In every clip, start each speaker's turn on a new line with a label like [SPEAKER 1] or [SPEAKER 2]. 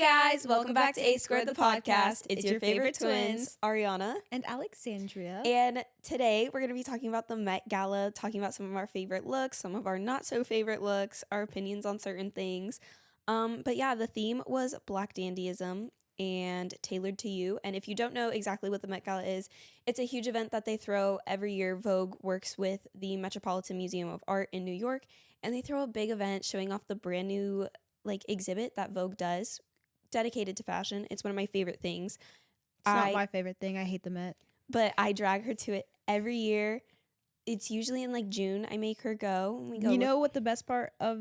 [SPEAKER 1] guys, welcome back to A Squared the podcast. It's your favorite twins, Arianna
[SPEAKER 2] and Alexandria.
[SPEAKER 1] And today we're going to be talking about the Met Gala, talking about some of our favorite looks, some of our not so favorite looks, our opinions on certain things. But yeah, the theme was Black dandyism and tailored to you. And if you don't know exactly what the Met Gala is, it's a huge event that they throw every year. Vogue works with the Metropolitan Museum of Art in New York, and they throw a big event showing off the brand new exhibit that Vogue does dedicated to fashion. It's one of my favorite things.
[SPEAKER 2] It's not my favorite thing. I hate the Met.
[SPEAKER 1] But I drag her to it every year. It's usually in June. I make her go.
[SPEAKER 2] You know what the best part of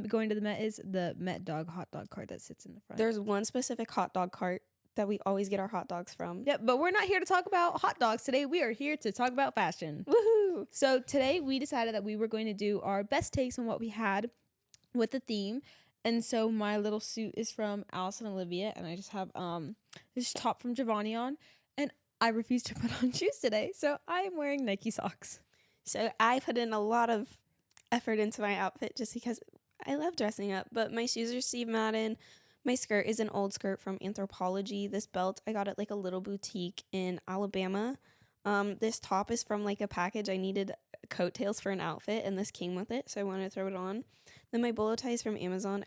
[SPEAKER 2] going to the Met is? The Met dog hot dog cart that sits in the front.
[SPEAKER 1] There's one specific hot dog cart that we always get our hot dogs from.
[SPEAKER 2] Yeah, but we're not here to talk about hot dogs today. We are here to talk about fashion.
[SPEAKER 1] Woohoo!
[SPEAKER 2] So today we decided that we were going to do our best takes on what we had with the theme. And so my little suit is from Alice and Olivia, and I just have this top from Giovanni on, and I refuse to put on shoes today, so I am wearing Nike socks.
[SPEAKER 1] So I put in a lot of effort into my outfit just because I love dressing up, but my shoes are Steve Madden. My skirt is an old skirt from Anthropologie. This belt, I got at a little boutique in Alabama. This top is from a package. I needed coattails for an outfit, and this came with it, so I wanted to throw it on. Then my bolo tie is from Amazon.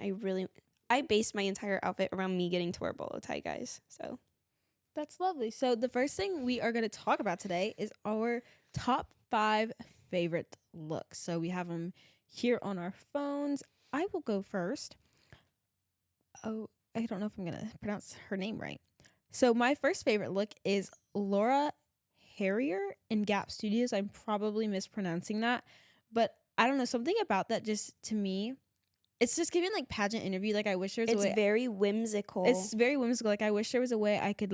[SPEAKER 1] I based my entire outfit around me getting to wear bolo tie, guys. So
[SPEAKER 2] that's lovely. So the first thing we are going to talk about today is our top 5 favorite looks. So we have them here on our phones. I will go first. Oh, I don't know if I'm going to pronounce her name right. So my first favorite look is Laura Harrier in Gap Studios. I'm probably mispronouncing that, but I don't know, something about that just to me, it's just giving pageant interview. I wish there was a way.
[SPEAKER 1] It's very whimsical.
[SPEAKER 2] It's very whimsical. I wish there was a way I could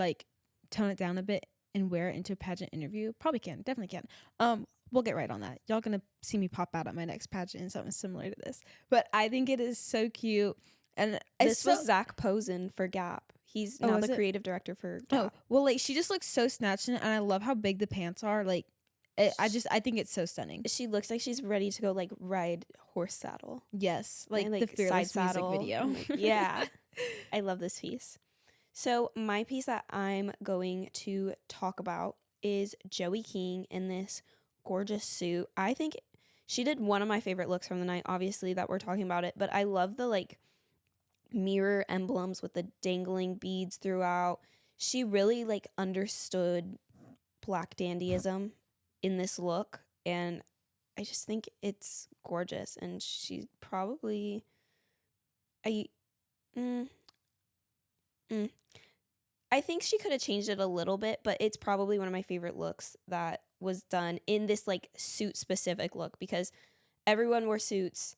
[SPEAKER 2] tone it down a bit and wear it into a pageant interview. Probably can, definitely can. We'll get right on that. Y'all gonna see me pop out at my next pageant in something similar to this. But I think it is so cute. And
[SPEAKER 1] this was Zach Posen for Gap. He's now the creative director for Gap.
[SPEAKER 2] Oh, well, she just looks so snatched, and I love how big the pants are. I think it's so stunning.
[SPEAKER 1] She looks like she's ready to go ride horse saddle.
[SPEAKER 2] Yes, the Fearless
[SPEAKER 1] side saddle
[SPEAKER 2] music video.
[SPEAKER 1] Yeah, I love this piece. So my piece that I'm going to talk about is Joey King in this gorgeous suit. I think she did one of my favorite looks from the night, obviously, that we're talking about it, but I love the mirror emblems with the dangling beads throughout. She really understood Black dandyism in this look, and I just think it's gorgeous. And she's probably I think she could have changed it a little bit, but it's probably one of my favorite looks that was done in this suit specific look, because everyone wore suits.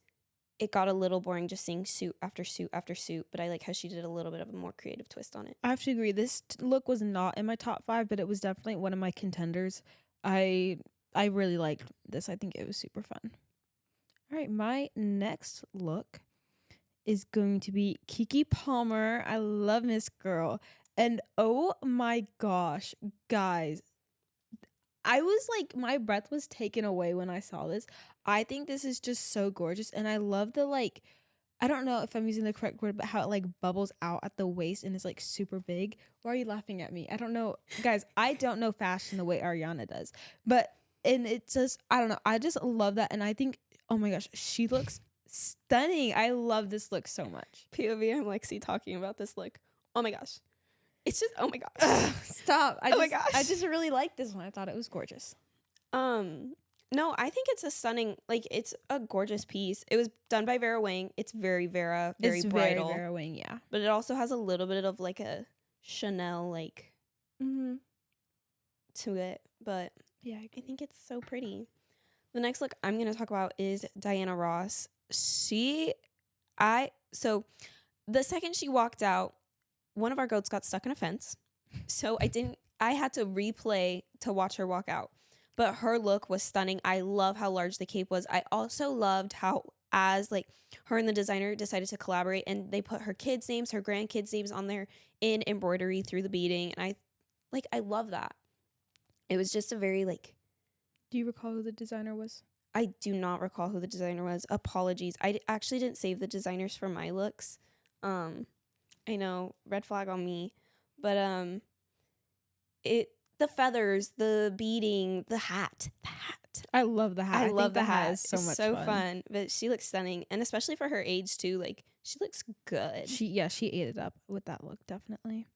[SPEAKER 1] It got a little boring just seeing suit after suit after suit, but I like how she did a little bit of a more creative twist on it.
[SPEAKER 2] I have to agree. This look was not in my top 5, but it was definitely one of my contenders. I really liked this. I think it was super fun. All right, my next look is going to be Keke Palmer. I love Miss Girl. And oh my gosh, guys, I was my breath was taken away when I saw this. I think this is just so gorgeous. And I love the I don't know if I'm using the correct word, but how it bubbles out at the waist and is super big. Why are you laughing at me? I don't know. Guys, I don't know fashion the way Arianna does. And it's just, I don't know. I just love that. And I think, oh my gosh, she looks stunning. I love this look so much.
[SPEAKER 1] POV, I'm Lexi talking about this look. Oh my gosh. It's just, oh my gosh.
[SPEAKER 2] Stop.
[SPEAKER 1] My gosh.
[SPEAKER 2] I just really liked this one. I thought it was gorgeous.
[SPEAKER 1] No, I think it's a stunning, it's a gorgeous piece. It was done by Vera Wang. It's very Vera, very bridal.
[SPEAKER 2] Very Vera Wang, yeah.
[SPEAKER 1] But it also has a little bit of a Chanel to it. But
[SPEAKER 2] yeah,
[SPEAKER 1] I think it's so pretty. The next look I'm going to talk about is Diana Ross. So the second she walked out, one of our goats got stuck in a fence. So I had to replay to watch her walk out. But her look was stunning. I love how large the cape was. I also loved how her and the designer decided to collaborate, and they put her kids' names, her grandkids' names on there in embroidery through the beading. And I love that. It was just a very
[SPEAKER 2] Do you recall who the designer was?
[SPEAKER 1] I do not recall who the designer was. Apologies. I actually didn't save the designers for my looks. I know, red flag on me. But it the feathers, the beading, the hat.
[SPEAKER 2] I love the hat.
[SPEAKER 1] I
[SPEAKER 2] I
[SPEAKER 1] love
[SPEAKER 2] think
[SPEAKER 1] the
[SPEAKER 2] the hat
[SPEAKER 1] hat.
[SPEAKER 2] is so
[SPEAKER 1] It's
[SPEAKER 2] much
[SPEAKER 1] so
[SPEAKER 2] fun.
[SPEAKER 1] fun. But she looks stunning. And especially for her age too, like she looks good.
[SPEAKER 2] She ate it up with that look, definitely.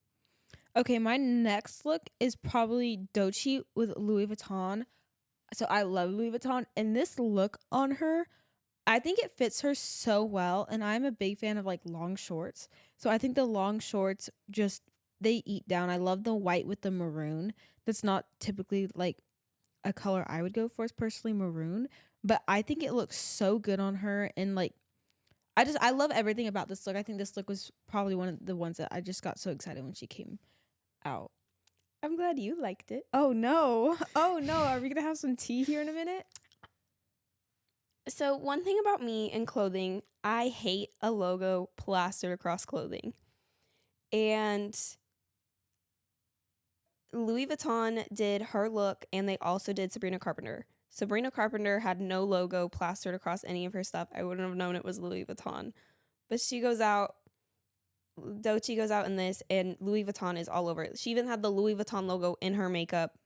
[SPEAKER 2] Okay, my next look is probably Doechii with Louis Vuitton. So I love Louis Vuitton, and this look on her, I think it fits her so well, and I'm a big fan of like long shorts. So I think the long shorts just they eat down. I love the white with the maroon. That's not typically like a color I would go for, is personally maroon, but I think it looks so good on her, and like I love everything about this look. I think this look was probably one of the ones that I just got so excited when she came out.
[SPEAKER 1] I'm glad you liked it.
[SPEAKER 2] Oh no. Oh no. Are we going to have some tea here in a minute?
[SPEAKER 1] So one thing about me and clothing, I hate a logo plastered across clothing. And Louis Vuitton did her look, and they also did Sabrina Carpenter. Sabrina Carpenter had no logo plastered across any of her stuff. I wouldn't have known it was Louis Vuitton. But Doechii goes out in this, and Louis Vuitton is all over it. She even had the Louis Vuitton logo in her makeup.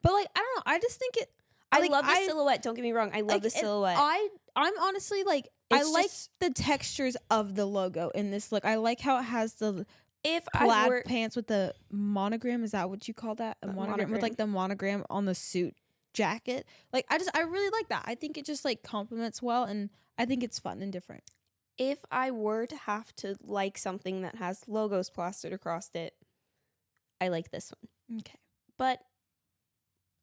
[SPEAKER 2] But like, I don't know. I just think it.
[SPEAKER 1] I love the silhouette. Don't get me wrong. I love the silhouette.
[SPEAKER 2] I'm honestly like, I like the textures of the logo in this look. I like how it has the plaid pants with the monogram. Is that what you call that? A monogram with like the monogram on the suit jacket. Like I really like that. I think it just like complements well, and I think it's fun and different.
[SPEAKER 1] If I were to have to like something that has logos plastered across it, I like this one.
[SPEAKER 2] Okay.
[SPEAKER 1] But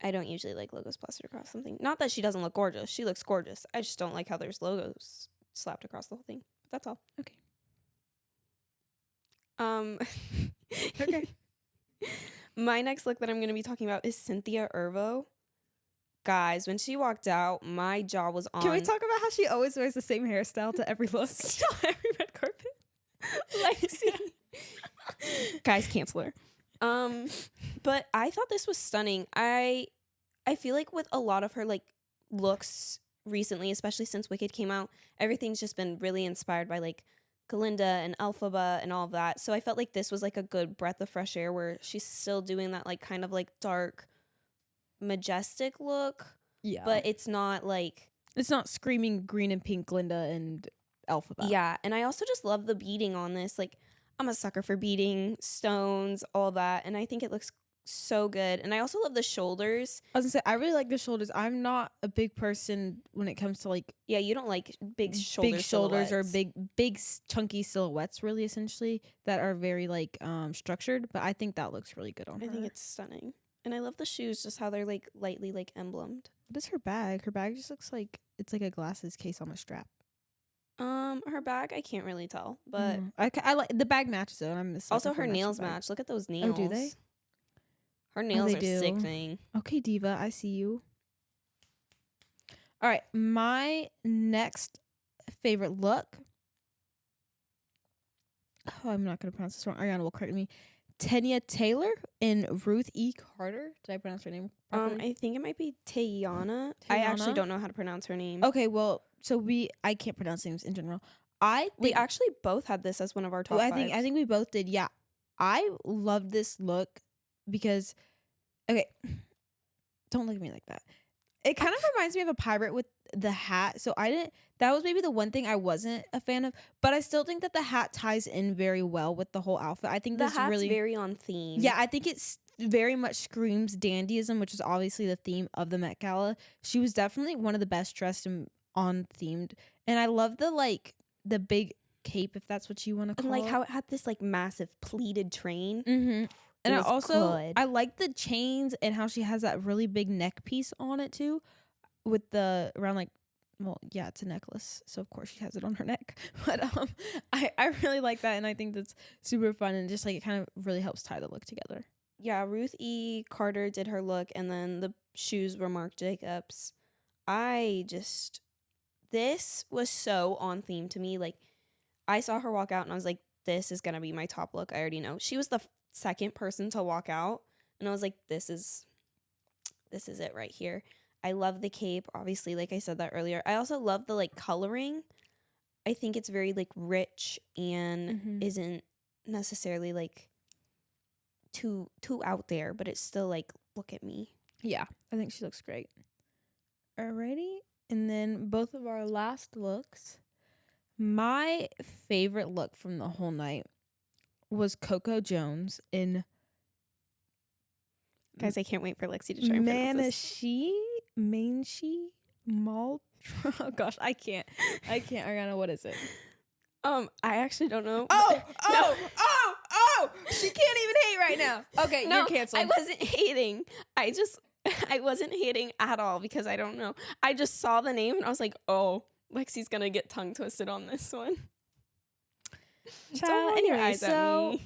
[SPEAKER 1] I don't usually like logos plastered across something. Not that she doesn't look gorgeous. She looks gorgeous. I just don't like how there's logos slapped across the whole thing. But that's all.
[SPEAKER 2] Okay.
[SPEAKER 1] Okay. My next look that I'm going to be talking about is Cynthia Erivo. Guys, when she walked out, my jaw was on.
[SPEAKER 2] Can we talk about how she always wears the same hairstyle to every look? Every red carpet?
[SPEAKER 1] Lexi. Guys, cancel her. But I thought this was stunning. I feel like with a lot of her like looks recently, especially since Wicked came out, everything's just been really inspired by like Galinda and Elphaba and all of that. So I felt like this was like a good breath of fresh air where she's still doing that like kind of like dark majestic look.
[SPEAKER 2] Yeah.
[SPEAKER 1] But it's not like,
[SPEAKER 2] it's not screaming green and pink Glinda and Elphaba.
[SPEAKER 1] Yeah, and I also just love the beading on this. Like, I'm a sucker for beading, stones, all that, and I think it looks so good. And I also love the shoulders.
[SPEAKER 2] I was gonna say, I really like the shoulders. I'm not a big person when it comes to like,
[SPEAKER 1] yeah, you don't like big shoulders
[SPEAKER 2] or big chunky silhouettes, really, essentially, that are very like structured. But I think that looks really good on her.
[SPEAKER 1] I think it's stunning. And I love the shoes, just how they're like lightly like emblemed.
[SPEAKER 2] What is her bag? Her bag just looks like it's like a glasses case on a strap.
[SPEAKER 1] Her bag, I can't really tell, but
[SPEAKER 2] I like the bag matches though. And I'm
[SPEAKER 1] also her nails match. Look at those nails.
[SPEAKER 2] Oh, do they?
[SPEAKER 1] Her nails are sickening.
[SPEAKER 2] Okay, Diva, I see you. All right, my next favorite look. Oh, I'm not gonna pronounce this wrong. Arianna will correct me. Tanya Taylor and Ruth E. Carter. Did I pronounce her name properly?
[SPEAKER 1] I think it might be Tayana. I actually don't know how to pronounce her name.
[SPEAKER 2] Okay, well, so I can't pronounce names in general.
[SPEAKER 1] We actually both had this as one of our top fives.
[SPEAKER 2] I think we both did. Yeah, I love this look because, okay, don't look at me like that. It kind of reminds me of a pirate with the hat. So that was maybe the one thing I wasn't a fan of, but I still think that the hat ties in very well with the whole outfit. I think
[SPEAKER 1] the hat's really very on theme.
[SPEAKER 2] Yeah, I think it's very much screams dandyism, which is obviously the theme of the Met Gala. She was definitely one of the best dressed and on themed. And I love the big cape, if that's what you want to call it.
[SPEAKER 1] And like how it had this like massive pleated train.
[SPEAKER 2] Mm-hmm. And I like the chains and how she has that really big neck piece on it too, with the around like, well, yeah, it's a necklace, so of course she has it on her neck. But I really like that, and I think that's super fun, and just like it kind of really helps tie the look together.
[SPEAKER 1] Yeah, Ruth E. Carter did her look, and then the shoes were Marc Jacobs. This was so on theme to me. Like, I saw her walk out, and I was like, this is gonna be my top look. I already know. She was the second person to walk out, and I was like, this is it right here. I love the cape, obviously, like I said that earlier. I also love the like coloring. I think it's very like rich and isn't necessarily like too out there, but it's still like, look at me.
[SPEAKER 2] Yeah, I think she looks great. Alrighty. And then both of our last looks. My favorite look from the whole night was Coco Jones in
[SPEAKER 1] Guys, I can't wait for Lexi to try and pronounce this.
[SPEAKER 2] Manchi Mal. Oh gosh, I can't. Arianna, what is it?
[SPEAKER 1] I actually don't know.
[SPEAKER 2] Oh! She can't even hate right now. Okay,
[SPEAKER 1] No,
[SPEAKER 2] you're canceled.
[SPEAKER 1] I wasn't hating. I wasn't hating at all because I don't know. I just saw the name and I was like, oh, Lexi's gonna get tongue twisted on this one.
[SPEAKER 2] Child, anyway, so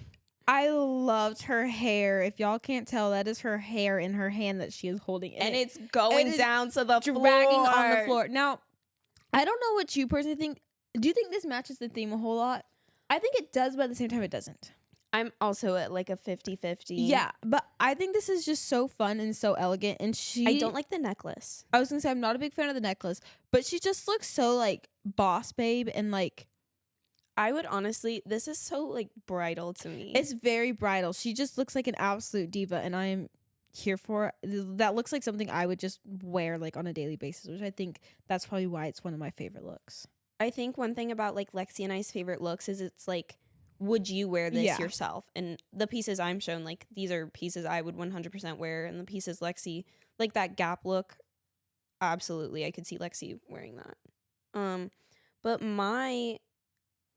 [SPEAKER 2] I loved her hair. If y'all can't tell, that is her hair in her hand that she is holding.
[SPEAKER 1] And it's going down to the floor.
[SPEAKER 2] Dragging on the floor. Now, I don't know what you personally think. Do you think this matches the theme a whole lot? I think it does, but at the same time, it doesn't.
[SPEAKER 1] I'm also at like a 50-50.
[SPEAKER 2] Yeah, but I think this is just so fun and so elegant. And
[SPEAKER 1] I don't like the necklace.
[SPEAKER 2] I was going to say, I'm not a big fan of the necklace, but she just looks so like boss babe and like.
[SPEAKER 1] I would honestly, this is so like bridal to me.
[SPEAKER 2] It's very bridal. She just looks like an absolute diva, and I am here for it. That looks like something I would just wear like on a daily basis, which I think that's probably why it's one of my favorite looks.
[SPEAKER 1] I think one thing about like Lexi and I's favorite looks is it's like, would you wear this yourself? And the pieces I'm shown, like these are pieces I would 100% wear, and the pieces Lexi, like that Gap look, absolutely, I could see Lexi wearing that. But my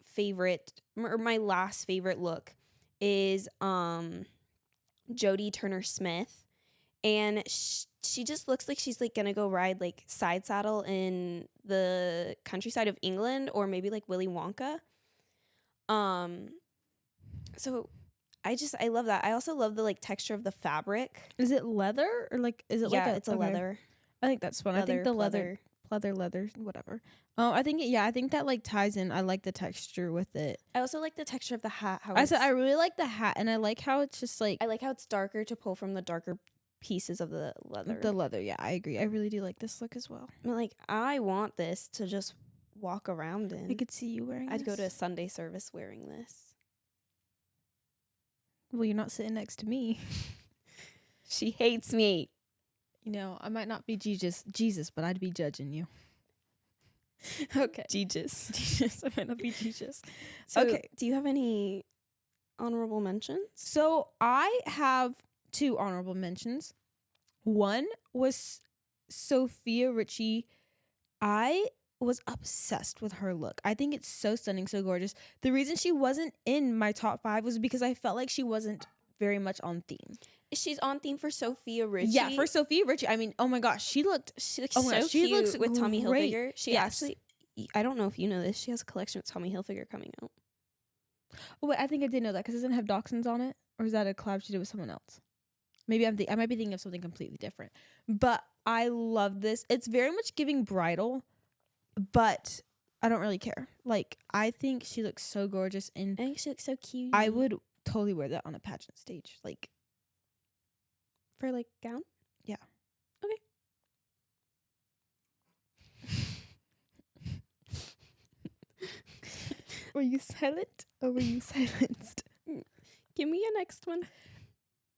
[SPEAKER 1] favorite, or my last favorite look is Jodie Turner-Smith, and she just looks like she's like gonna go ride like side saddle in the countryside of England, or maybe like Willy Wonka. So I love that. I also love the like texture of the fabric.
[SPEAKER 2] Is it leather or like is it like
[SPEAKER 1] it's a leather?
[SPEAKER 2] I think that's fun. I think the leather, whatever. I think I think that like ties in. I like the texture with it.
[SPEAKER 1] I also like the texture of the hat.
[SPEAKER 2] I really like the hat, and I like how it's just like
[SPEAKER 1] I like how it's darker to pull from the darker pieces of the leather.
[SPEAKER 2] The leather, yeah, I agree. I really do like this look as well.
[SPEAKER 1] But like, I want this to just walk around in.
[SPEAKER 2] I could see you wearing
[SPEAKER 1] I'd
[SPEAKER 2] this.
[SPEAKER 1] go to a Sunday service wearing this.
[SPEAKER 2] Well, you're not sitting next to me.
[SPEAKER 1] She hates me.
[SPEAKER 2] You know, I might not be Jesus, but I'd be judging you.
[SPEAKER 1] Okay. Jesus.
[SPEAKER 2] I might not be Jesus.
[SPEAKER 1] So, okay. Do you have any honorable mentions?
[SPEAKER 2] So I have 2 honorable mentions. One was Sophia Richie. I was obsessed with her look. I think it's so stunning, so gorgeous. The reason she wasn't in my top 5 was because I felt like she wasn't very much on theme.
[SPEAKER 1] She's on theme for Sophia Richie.
[SPEAKER 2] Yeah, for Sophia Richie. I mean, oh my gosh, she looks
[SPEAKER 1] so cute looks with Tommy Hilfiger. She actually, I don't know if you know this, she has a collection with Tommy Hilfiger coming out.
[SPEAKER 2] Oh wait, I think I did know that because it doesn't have Dachshunds on it, or is that a collab she did with someone else? Maybe I might be thinking of something completely different. But I love this. It's very much giving bridal, but I don't really care. Like, I think she looks so gorgeous, and
[SPEAKER 1] I think she looks so cute.
[SPEAKER 2] I would totally wear that on a pageant stage, like
[SPEAKER 1] for like gown.
[SPEAKER 2] Yeah. Okay. Were you silent or were you silenced?
[SPEAKER 1] Give me a next one.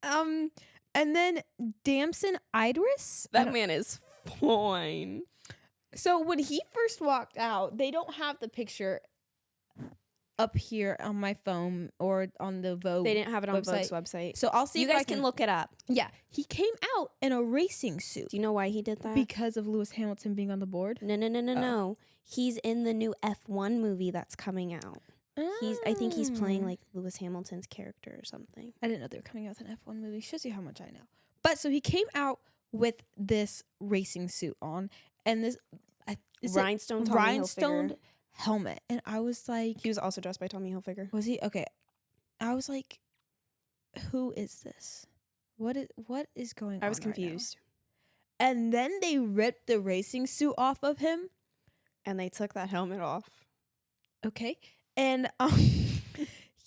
[SPEAKER 2] And then Damson Idris.
[SPEAKER 1] That man is fine.
[SPEAKER 2] So when he first walked out, they don't have the picture up here on my phone or on the Vogue.
[SPEAKER 1] They didn't have it on
[SPEAKER 2] website.
[SPEAKER 1] Vogue's website.
[SPEAKER 2] So I'll see
[SPEAKER 1] you
[SPEAKER 2] if
[SPEAKER 1] guys
[SPEAKER 2] I
[SPEAKER 1] can look it up.
[SPEAKER 2] Yeah, he came out in a racing suit.
[SPEAKER 1] Do you know why he did that?
[SPEAKER 2] Because of Lewis Hamilton being on the board.
[SPEAKER 1] No. He's in the new F1 movie that's coming out. I think he's playing like Lewis Hamilton's character or something.
[SPEAKER 2] I didn't know they were coming out with an F1 movie. Shows you how much I know. But so he came out with this racing suit on and this rhinestone helmet, and I was like,
[SPEAKER 1] he was also dressed by Tommy Hilfiger.
[SPEAKER 2] Was he? Okay. I was like, who is this? What is going on?
[SPEAKER 1] I was confused.
[SPEAKER 2] Right now? And then they ripped the racing suit off of him,
[SPEAKER 1] and they took that helmet off.
[SPEAKER 2] Okay. And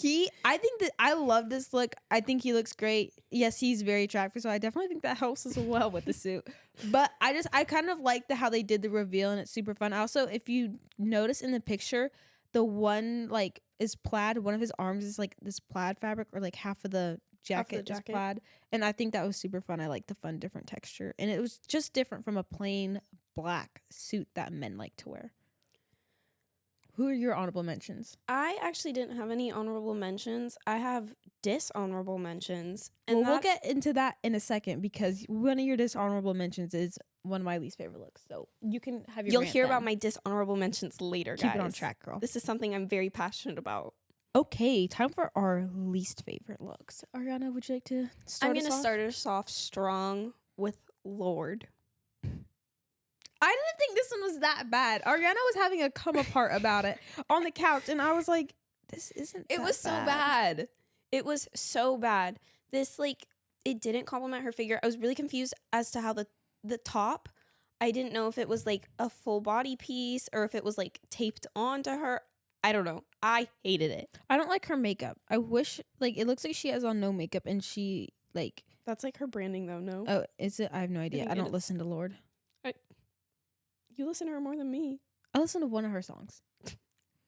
[SPEAKER 2] I think that I love this look. I think he looks great. Yes, he's very attractive, so I definitely think that helps as well with the suit. But I kind of like how they did the reveal, and it's super fun. Also, if you notice in the picture, the one like is plaid. One of his arms is like this plaid fabric, or like half of the jacket is plaid. And I think that was super fun. I like the fun different texture, and it was just different from a plain black suit that men like to wear. Who are your honorable mentions?
[SPEAKER 1] I actually didn't have any honorable mentions. I have dishonorable mentions. And
[SPEAKER 2] we'll get into that in a second, because one of your dishonorable mentions is one of my least favorite looks. So you can have your
[SPEAKER 1] You'll hear about my dishonorable mentions later, guys.
[SPEAKER 2] Keep it on track, girl.
[SPEAKER 1] This is something I'm very passionate about.
[SPEAKER 2] Okay, time for our least favorite looks. Arianna, would you like to start
[SPEAKER 1] I'm going to start us off strong with Lord.
[SPEAKER 2] I didn't think this one was that bad. Arianna was having a come apart about it on the couch, and I was like, this isn't
[SPEAKER 1] It was so bad. It was so bad. This, like, it didn't compliment her figure. I was really confused as to how the top, I didn't know if it was, like, a full body piece or if it was, like, taped onto her. I don't know. I hated it.
[SPEAKER 2] I don't like her makeup. I wish, like, it looks like she has on no makeup, and she, like...
[SPEAKER 1] That's, like, her branding, though, no?
[SPEAKER 2] Oh, is it? I have no idea. I don't listen to Lorde.
[SPEAKER 1] You listen to her more than me.
[SPEAKER 2] I listen to one of her songs.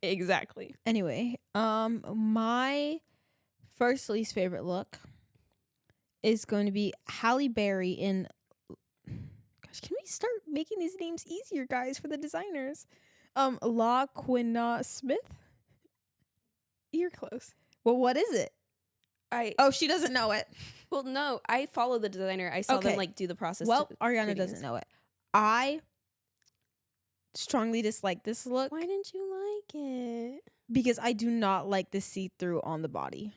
[SPEAKER 1] Exactly.
[SPEAKER 2] Anyway, my first least favorite look is going to be Halle Berry in... Gosh, can we start making these names easier, guys, for the designers? La Quina Smith?
[SPEAKER 1] You're close.
[SPEAKER 2] Well, what is it? Oh, she doesn't know it.
[SPEAKER 1] Well, no, I follow the designer. I saw them, like, do the process.
[SPEAKER 2] Well, Arianna doesn't know it. I strongly dislike this look.
[SPEAKER 1] Why didn't you like it?
[SPEAKER 2] Because I do not like the see-through on the body.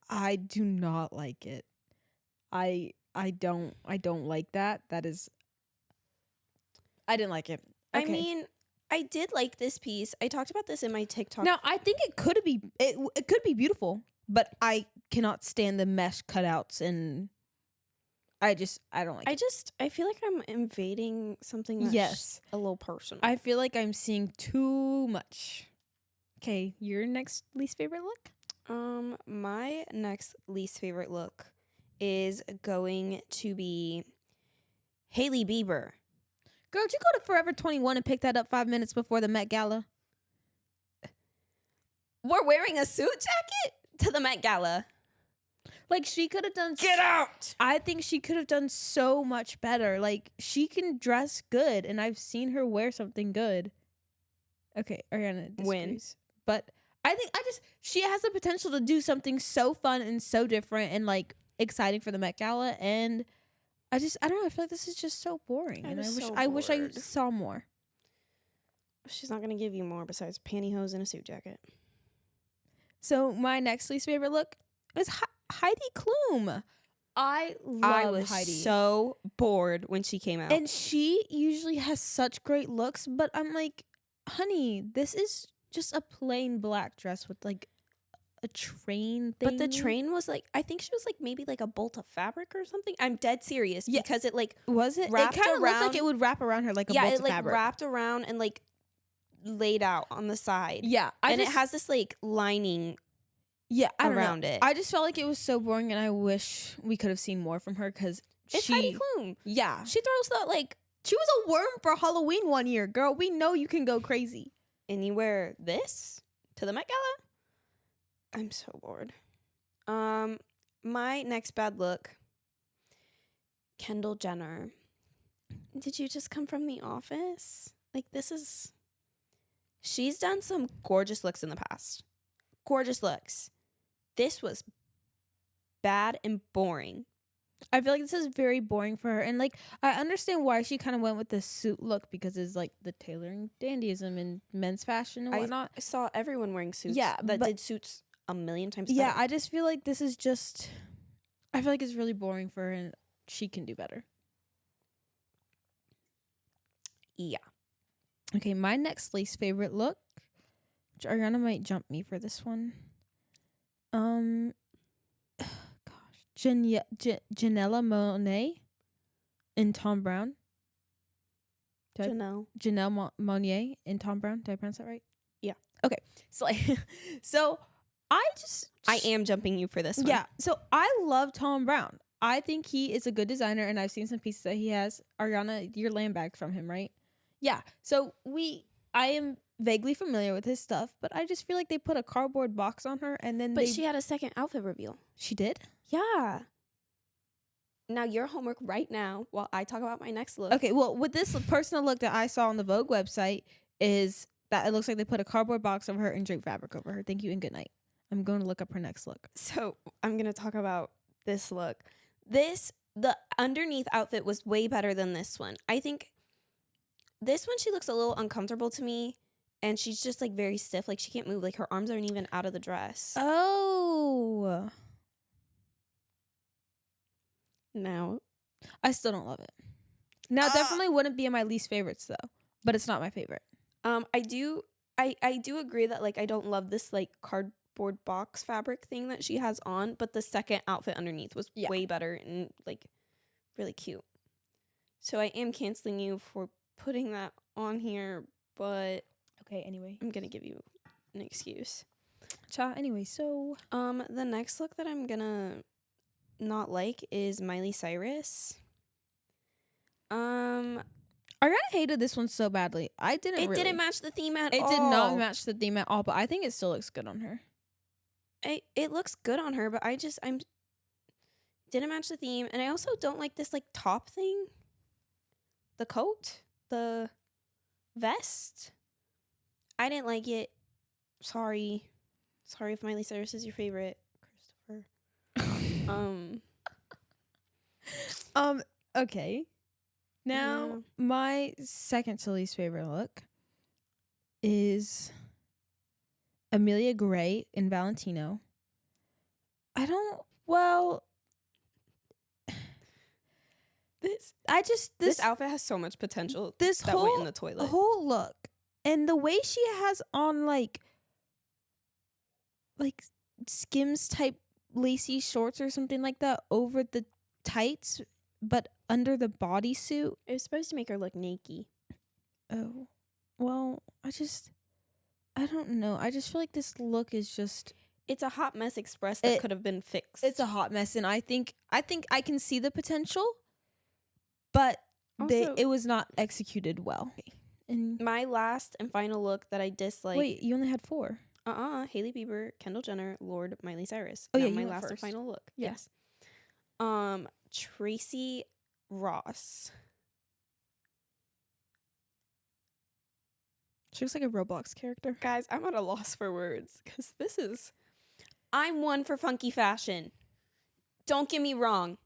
[SPEAKER 2] I do not like it. I don't like that. That is, I didn't like it. Okay.
[SPEAKER 1] I mean, I did like this piece. I talked about this in my TikTok.
[SPEAKER 2] Now, I think it could be beautiful, but I cannot stand the mesh cutouts, and I don't like it.
[SPEAKER 1] I feel like I'm invading something that's a little personal.
[SPEAKER 2] I feel like I'm seeing too much. Okay, your next least favorite look?
[SPEAKER 1] My next least favorite look is going to be Hailey Bieber.
[SPEAKER 2] Girl, did you go to Forever 21 and pick that up 5 minutes before the Met Gala?
[SPEAKER 1] We're wearing a suit jacket to the Met Gala.
[SPEAKER 2] Like, she could have done...
[SPEAKER 1] Get out!
[SPEAKER 2] I think she could have done so much better. Like, she can dress good, and I've seen her wear something good. Okay, Arianna disagrees.
[SPEAKER 1] Win.
[SPEAKER 2] But I think she has the potential to do something so fun and so different and, like, exciting for the Met Gala, and I don't know, I feel like this is just so boring, and I wish I saw more.
[SPEAKER 1] She's not going to give you more besides pantyhose and a suit jacket.
[SPEAKER 2] So, my next least favorite look is Heidi Klum. I was Heidi.
[SPEAKER 1] So bored when she came out.
[SPEAKER 2] And she usually has such great looks, but I'm like, honey, this is just a plain black dress with like a train thing.
[SPEAKER 1] But the train was like, I think she was like maybe like a bolt of fabric or something. I'm dead serious because it like
[SPEAKER 2] was it? It kind of looked like it would wrap around her like a bolt of fabric. Yeah, it like
[SPEAKER 1] wrapped around and like laid out on the side.
[SPEAKER 2] Yeah,
[SPEAKER 1] it has this like lining.
[SPEAKER 2] Yeah,
[SPEAKER 1] around it.
[SPEAKER 2] I just felt like it was so boring, and I wish we could have seen more from her because
[SPEAKER 1] it's Heidi Klum.
[SPEAKER 2] Yeah,
[SPEAKER 1] she throws that like
[SPEAKER 2] she was a worm for Halloween one year, girl. We know you can go crazy.
[SPEAKER 1] And you wear this to the Met Gala? I'm so bored. My next bad look, Kendall Jenner. Did you just come from The Office? Like she's done some gorgeous looks in the past. Gorgeous looks. This was bad and boring.
[SPEAKER 2] I feel like this is very boring for her. And like, I understand why she kind of went with the suit look because it's like the tailoring dandyism in men's fashion and whatnot.
[SPEAKER 1] I saw everyone wearing suits.
[SPEAKER 2] Yeah,
[SPEAKER 1] that did suits a million times
[SPEAKER 2] better.
[SPEAKER 1] Yeah,
[SPEAKER 2] I just feel like this is just... I feel like it's really boring for her and she can do better.
[SPEAKER 1] Yeah.
[SPEAKER 2] Okay, my next least favorite look, which Arianna might jump me for this one. Janella Monáe in Tom Brown. Janelle Monáe in Tom Brown. Did I pronounce that right?
[SPEAKER 1] Yeah.
[SPEAKER 2] Okay. So
[SPEAKER 1] I am jumping you for this one.
[SPEAKER 2] Yeah. So I love Tom Brown. I think he is a good designer, and I've seen some pieces that he has. Arianna, your land bag from him, right? Yeah. So I am vaguely familiar with his stuff, but I just feel like they put a cardboard box on her, and then
[SPEAKER 1] But she had a second outfit reveal.
[SPEAKER 2] She did?
[SPEAKER 1] Yeah. Now your homework right now while I talk about my next look.
[SPEAKER 2] Okay, well, with this personal look that I saw on the Vogue website is that it looks like they put a cardboard box over her and draped fabric over her. Thank you and good night. I'm going to look up her next look.
[SPEAKER 1] So I'm going to talk about this look. The underneath outfit was way better than this one. I think this one, she looks a little uncomfortable to me. And she's just like very stiff. Like she can't move. Like her arms aren't even out of the dress.
[SPEAKER 2] Oh.
[SPEAKER 1] Now.
[SPEAKER 2] I still don't love it. Now, it definitely wouldn't be in my least favorites though. But it's not my favorite.
[SPEAKER 1] I do agree that like I don't love this like cardboard box fabric thing that she has on, but the second outfit underneath was way better and like really cute. So I am canceling you for putting that on here, but
[SPEAKER 2] okay, anyway,
[SPEAKER 1] I'm gonna give you an excuse.
[SPEAKER 2] Anyway, so
[SPEAKER 1] the next look that I'm gonna not like is Miley Cyrus.
[SPEAKER 2] Ariana hated this one so badly.
[SPEAKER 1] It didn't match the theme at all.
[SPEAKER 2] It did not match the theme at all, but I think it still looks good on her.
[SPEAKER 1] It looks good on her, but I'm didn't match the theme, and I also don't like this like top thing. The coat, the vest. I didn't like it. Sorry if Miley Cyrus is your favorite, Christopher.
[SPEAKER 2] Okay. Now, my second to least favorite look is Amelia Gray in Valentino.
[SPEAKER 1] This outfit has so much potential.
[SPEAKER 2] This
[SPEAKER 1] that went in the toilet.
[SPEAKER 2] Whole look and the way she has on like Skims type lacy shorts or something like that over the tights, but under the bodysuit.
[SPEAKER 1] It was supposed to make her look naked.
[SPEAKER 2] Oh, well, I don't know. I just feel like this look is just.
[SPEAKER 1] It's a hot mess express that could have been fixed.
[SPEAKER 2] It's a hot mess, and I think I can see the potential, but also, it was not executed well.
[SPEAKER 1] Okay. And my last and final look that I dislike.
[SPEAKER 2] Wait, you only had 4.
[SPEAKER 1] Hailey Bieber, Kendall Jenner, Lorde, Miley Cyrus.
[SPEAKER 2] Oh,
[SPEAKER 1] now
[SPEAKER 2] yeah,
[SPEAKER 1] my last and final look.
[SPEAKER 2] Yeah.
[SPEAKER 1] Yes. Tracy Ross.
[SPEAKER 2] She looks like a Roblox character.
[SPEAKER 1] Guys, I'm at a loss for words because I'm one for funky fashion. Don't get me wrong.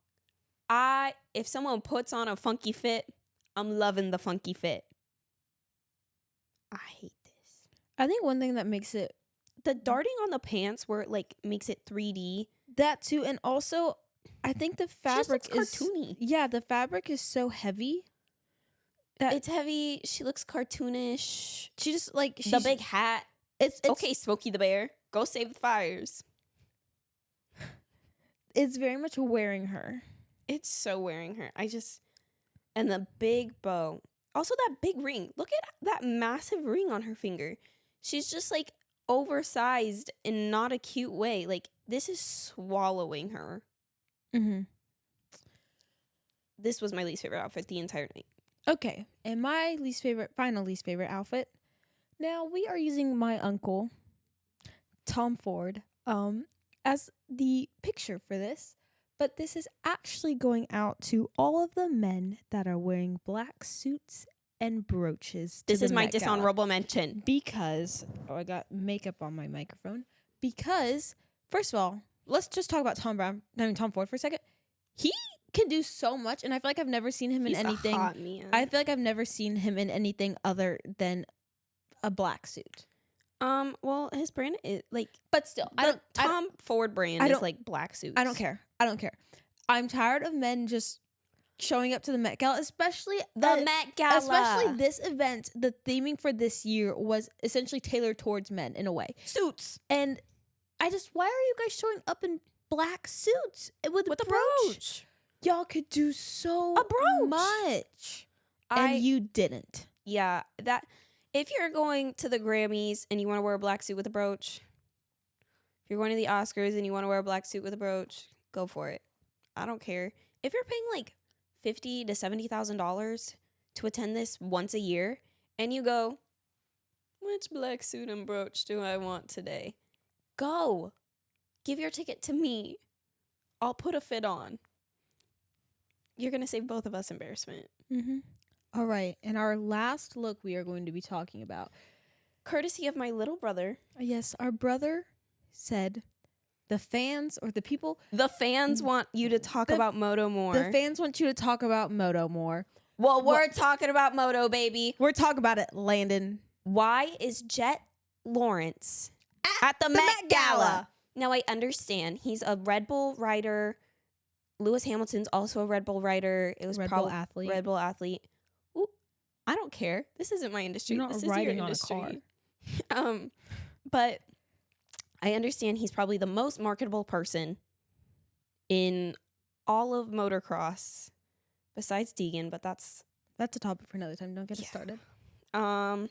[SPEAKER 1] If someone puts on a funky fit, I'm loving the funky fit. I hate this.
[SPEAKER 2] I think one thing that makes it
[SPEAKER 1] the darting on the pants where it like makes it 3D.
[SPEAKER 2] That too, and also I think the fabric
[SPEAKER 1] is cartoony.
[SPEAKER 2] Yeah, the fabric is so heavy.
[SPEAKER 1] It's heavy. She looks cartoonish.
[SPEAKER 2] She just like
[SPEAKER 1] the big hat.
[SPEAKER 2] It's
[SPEAKER 1] okay, Smokey the Bear. Go save the fires.
[SPEAKER 2] It's very much wearing her.
[SPEAKER 1] It's so wearing her. And the big bow. Also that big ring. Look at that massive ring on her finger. She's just like oversized in not a cute way. Like this is swallowing her.
[SPEAKER 2] Mm-hmm.
[SPEAKER 1] This was my least favorite outfit the entire night.
[SPEAKER 2] Okay, and my final least favorite outfit. Now we are using my uncle, Tom Ford, as the picture for this, but this is actually going out to all of the men that are wearing black suits and brooches.
[SPEAKER 1] This is my dishonorable mention.
[SPEAKER 2] Because, I got makeup on my microphone. Because, first of all, let's just talk about Tom Ford for a second. He can do so much, and I feel like I've never seen him in anything.
[SPEAKER 1] A hot man.
[SPEAKER 2] I feel like I've never seen him in anything other than a black suit.
[SPEAKER 1] Well, his brand is like,
[SPEAKER 2] but still,
[SPEAKER 1] Tom Ford brand is like black suits.
[SPEAKER 2] I don't care. I'm tired of men just showing up to the Met Gala, especially
[SPEAKER 1] the Met Gala.
[SPEAKER 2] Especially this event. The theming for this year was essentially tailored towards men in a way.
[SPEAKER 1] Suits.
[SPEAKER 2] And why are you guys showing up in black suits with a brooch? Y'all could do so much. And you didn't.
[SPEAKER 1] Yeah, that if you're going to the Grammys and you want to wear a black suit with a brooch, If you're going to the Oscars and you want to wear a black suit with a brooch, go for it. I don't care. If you're paying like $50,000 to $70,000 to attend this once a year, and you go, which black suit and brooch do I want today? Go. Give your ticket to me. I'll put a fit on. You're going to save both of us embarrassment.
[SPEAKER 2] Mm-hmm. All right. And our last look we are going to be talking about,
[SPEAKER 1] courtesy of my little brother.
[SPEAKER 2] Yes, our brother said the fans or the people.
[SPEAKER 1] The fans want you to talk about Moto more.
[SPEAKER 2] The fans want you to talk about Moto more.
[SPEAKER 1] Well, we're talking about Moto, baby.
[SPEAKER 2] We're talking about it, Landon.
[SPEAKER 1] Why is Jet Lawrence at the Met Gala? Now, I understand. He's a Red Bull rider. Lewis Hamilton's also a Red Bull rider. It was probably Red Bull athlete. Ooh, I don't care. This isn't my industry.
[SPEAKER 2] You're not
[SPEAKER 1] this is
[SPEAKER 2] riding
[SPEAKER 1] your
[SPEAKER 2] on
[SPEAKER 1] industry.
[SPEAKER 2] a car.
[SPEAKER 1] But I understand he's probably the most marketable person in all of motocross, besides Deegan. But that's
[SPEAKER 2] a topic for another time. Don't get it started.
[SPEAKER 1] I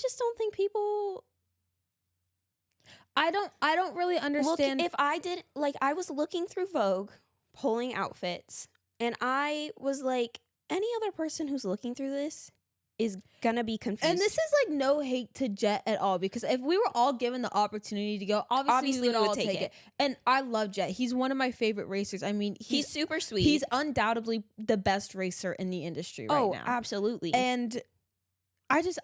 [SPEAKER 1] just don't think people.
[SPEAKER 2] I don't really understand.
[SPEAKER 1] Look, if I did, like, I was looking through Vogue, pulling outfits, and I was like, any other person who's looking through this is gonna be confused.
[SPEAKER 2] And this is like no hate to Jet at all, because if we were all given the opportunity to go, obviously we would all take it. And I love Jet. He's one of my favorite racers. I mean,
[SPEAKER 1] he's super sweet.
[SPEAKER 2] He's undoubtedly the best racer in the industry right now. Oh,
[SPEAKER 1] absolutely.
[SPEAKER 2] And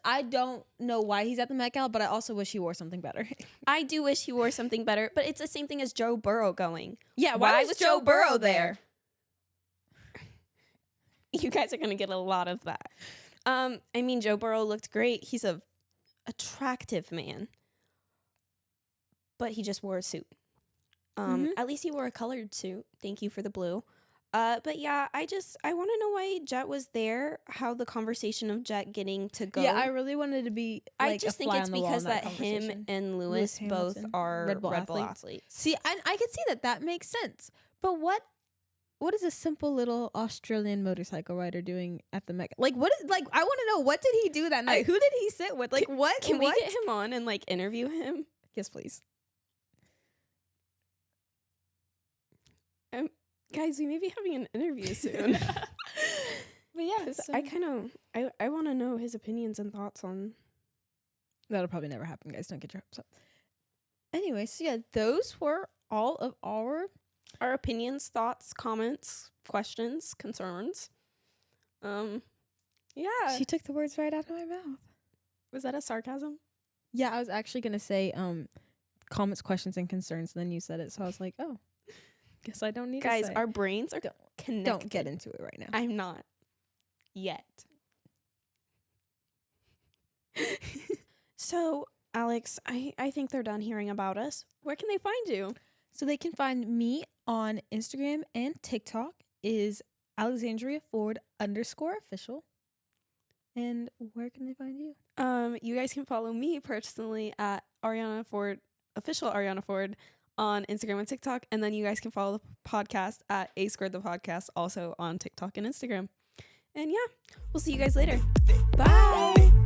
[SPEAKER 2] I don't know why he's at the Met Gala, but I also wish he wore something better.
[SPEAKER 1] I do wish he wore something better, but it's the same thing as Joe Burrow going.
[SPEAKER 2] Yeah, why was Joe Burrow there?
[SPEAKER 1] You guys are going to get a lot of that. I mean, Joe Burrow looked great. He's a attractive man, but he just wore a suit. At least he wore a colored suit. Thank you for the blue. But yeah, I want to know why Jet was there, how the conversation of Jet getting to go.
[SPEAKER 2] Yeah, I really wanted to be like,
[SPEAKER 1] I just think it's because that him and Lewis both are Red Bull athletes.
[SPEAKER 2] See, I could see that makes sense. But what is a simple little Australian motorcycle rider doing at the Met? Like, what is, like, I want to know, what did he do that night? Who did he sit with? Like, what?
[SPEAKER 1] Can we get him on and like interview him?
[SPEAKER 2] Yes, please.
[SPEAKER 1] Guys, we may be having an interview soon. But yeah, so I want to know his opinions and thoughts on.
[SPEAKER 2] That'll probably never happen, guys. Don't get your hopes up. Anyway, so yeah, those were all of our
[SPEAKER 1] opinions, thoughts, comments, questions, concerns. Yeah.
[SPEAKER 2] She took the words right out of my mouth.
[SPEAKER 1] Was that a sarcasm?
[SPEAKER 2] Yeah, I was actually gonna say comments, questions, and concerns, and then you said it, so I was like, oh. Guess I don't need
[SPEAKER 1] to say.
[SPEAKER 2] Guys,
[SPEAKER 1] our brains are connected.
[SPEAKER 2] Don't get into it right now.
[SPEAKER 1] I'm not. Yet. So, Alex, I think they're done hearing about us. Where can they find you?
[SPEAKER 2] So they can find me on Instagram and TikTok is Alexandria Ford _official. And where can they find you?
[SPEAKER 1] You guys can follow me personally at Arianna Ford, official Arianna Ford, on Instagram and TikTok, and then you guys can follow the podcast at A Squared the Podcast, also on TikTok and Instagram. And yeah, we'll see you guys later. Bye.